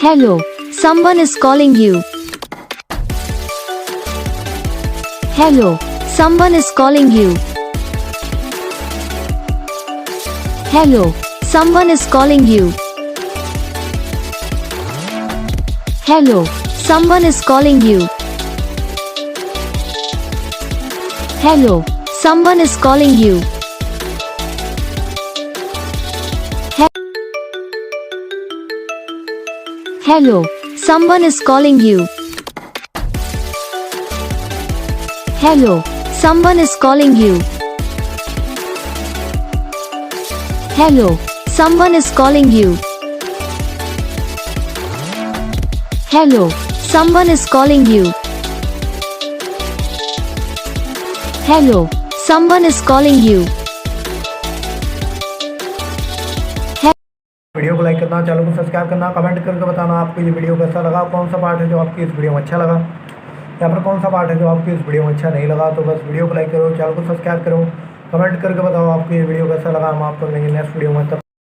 Hello, someone is calling you. Hello, someone is calling you. Hello, someone is calling you. Hello, someone is calling you. Hello, someone is calling you. Hello, someone is calling you. Hello, someone is calling you. Hello, someone is calling you. Hello, someone is calling you. Hello, someone is calling you. Video को like करना, channel को subscribe करना, comment करके बताना आपको ये video कैसा लगा, कौन सा पार्ट है जो आपकी इस वीडियो में अच्छा लगा या फिर कौन सा पार्ट है जो आपकी इस वीडियो में अच्छा नहीं लगा। तो बस वीडियो को लाइक करो, चैनल को सब्सक्राइब करो, कमेंट करके बताओ आपको ये वीडियो कैसा लगा। हम आपको मिलेंगे नेक्स्ट वीडियो में, तब